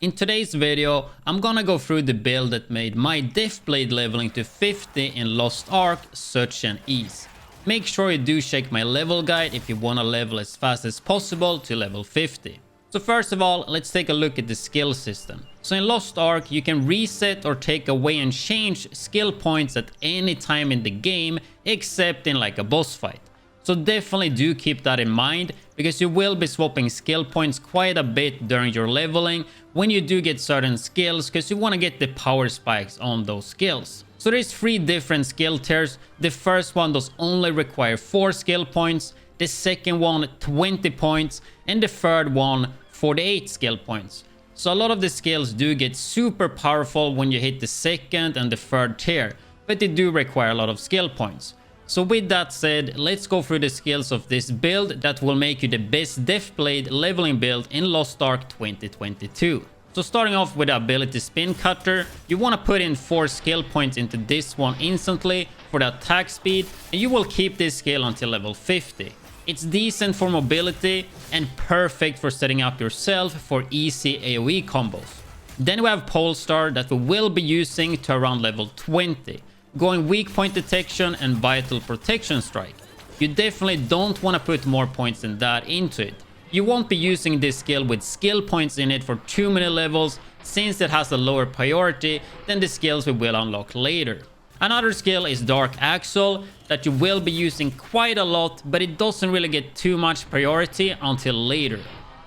In today's video, I'm gonna go through the build that made my Deathblade leveling to 50 in Lost Ark such an ease. Make sure you do check my level guide if you wanna level as fast as possible to level 50. So first of all, let's take a look at the skill system. So in Lost Ark, you can reset or take away and change skill points at any time in the game except in like a boss fight. So definitely do keep that in mind because you will be swapping skill points quite a bit during your leveling when you do get certain skills because you want to get the power spikes on those skills. So there's 3 different skill tiers. The first one does only require 4 skill points, the second one 20 points, and the third one 48 skill points. So a lot of the skills do get super powerful when you hit the second and the third tier, but they do require a lot of skill points. So with that said, let's go through the skills of this build that will make you the best Deathblade leveling build in Lost Ark 2022. So starting off with the ability Spincutter, you want to put in 4 skill points into this one instantly for the attack speed, and you will keep this skill until level 50. It's decent for mobility and perfect for setting up yourself for easy AoE combos. Then we have Polestar that we will be using to around level 20. Going weak point detection and vital protection strike. You definitely don't want to put more points than that into it. You won't be using this skill with skill points in it for too many levels since it has a lower priority than the skills we will unlock later. Another skill is Dark Axel that you will be using quite a lot, but it doesn't really get too much priority until later.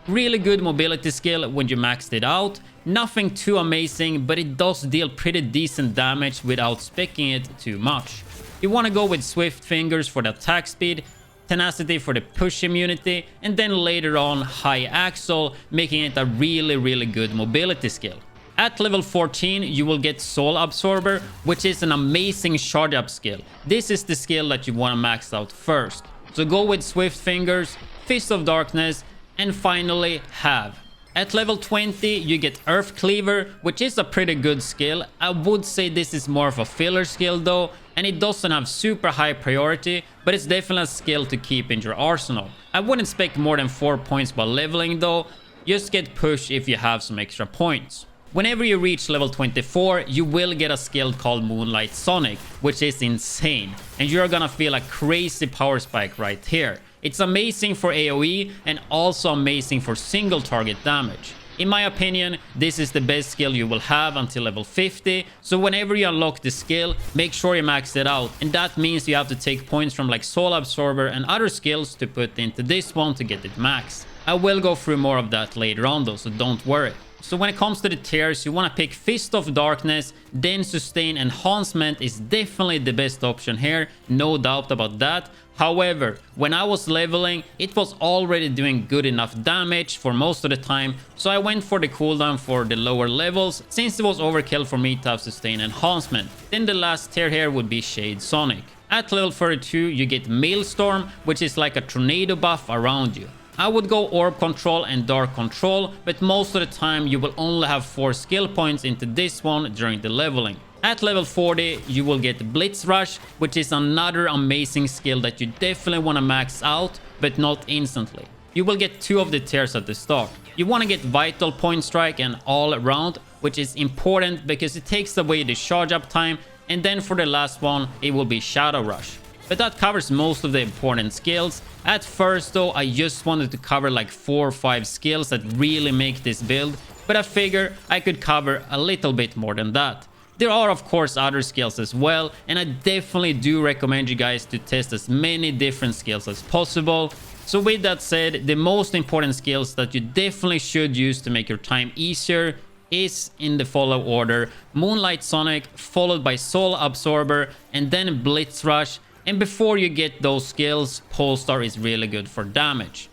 Really good mobility skill when you maxed it out. Nothing too amazing, but it does deal pretty decent damage without specking it too much. You want to go with Swift Fingers for the attack speed, Tenacity for the push immunity, and then later on High Axel, making it a really good mobility skill. At level 14, you will get Soul Absorber, which is an amazing charge up skill. This is the skill that you want to max out first. So go with Swift Fingers, Fist of Darkness, and finally Have. At level 20, you get Earth Cleaver, which is a pretty good skill. I would say this is more of a filler skill though, and it doesn't have super high priority, but it's definitely a skill to keep in your arsenal. I wouldn't expect more than 4 points while leveling though, just get pushed if you have some extra points. Whenever you reach level 24, you will get a skill called Moonlight Sonic, which is insane, and you're gonna feel a crazy power spike right here. It's amazing for AoE and also amazing for single target damage. In my opinion, this is the best skill you will have until level 50, so whenever you unlock the skill, make sure you max it out, and that means you have to take points from like Soul Absorber and other skills to put into this one to get it max. I will go through more of that later on though, so don't worry. So when it comes to the tiers, you want to pick Fist of Darkness, then Sustain Enhancement is definitely the best option here, no doubt about that. However, when I was leveling, it was already doing good enough damage for most of the time, so I went for the cooldown for the lower levels since it was overkill for me to have Sustain Enhancement. Then the last tier here would be Shade Sonic. At level 32, you get Maelstrom, which is like a tornado buff around you. I would go Orb Control and Dark Control, but most of the time you will only have 4 skill points into this one during the leveling. At level 40, you will get Blitz Rush, which is another amazing skill that you definitely want to max out, but not instantly. You will get 2 of the tiers at the start. You want to get Vital Point Strike and All Around, which is important because it takes away the charge up time, and then for the last one, it will be Shadow Rush. But that covers most of the important skills. At first though, I just wanted to cover like 4 or 5 skills that really make this build, but I figure I could cover a little bit more than that. There are of course other skills as well, and I definitely do recommend you guys to test as many different skills as possible. So with that said, the most important skills that you definitely should use to make your time easier is in the follow order: Moonlight Sonic, followed by Soul Absorber, and then Blitz Rush. And before you get those skills, Polestar is really good for damage.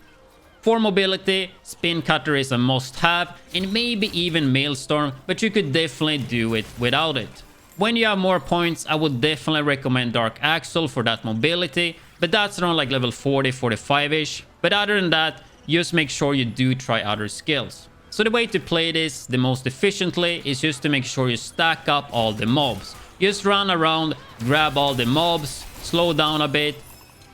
For mobility, Spincutter is a must-have, and maybe even Maelstrom, but you could definitely do it without it. When you have more points, I would definitely recommend Dark Axel for that mobility, but that's around like level 40-45ish. But other than that, just make sure you do try other skills. So the way to play this the most efficiently is just to make sure you stack up all the mobs. Just run around, grab all the mobs, slow down a bit.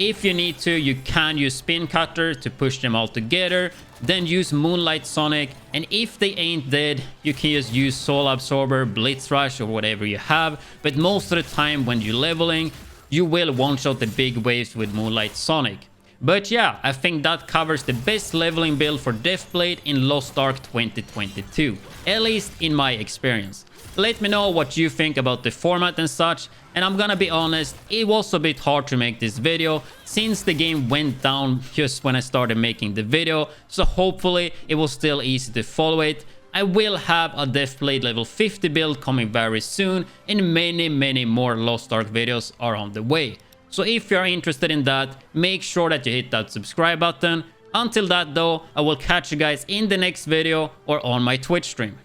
If you need to, you can use Spincutter to push them all together. Then use Moonlight Sonic. And if they ain't dead, you can just use Soul Absorber, Blitz Rush, or whatever you have. But most of the time when you're leveling, you will one-shot the big waves with Moonlight Sonic. But yeah, I think that covers the best leveling build for Deathblade in Lost Ark 2022. At least in my experience. Let me know what you think about the format and such. And I'm gonna be honest, it was a bit hard to make this video since the game went down just when I started making the video. So hopefully it was still easy to follow it. I will have a Deathblade level 50 build coming very soon, and many more Lost Ark videos are on the way. So if you're interested in that, make sure that you hit that subscribe button. Until that though, I will catch you guys in the next video or on my Twitch stream.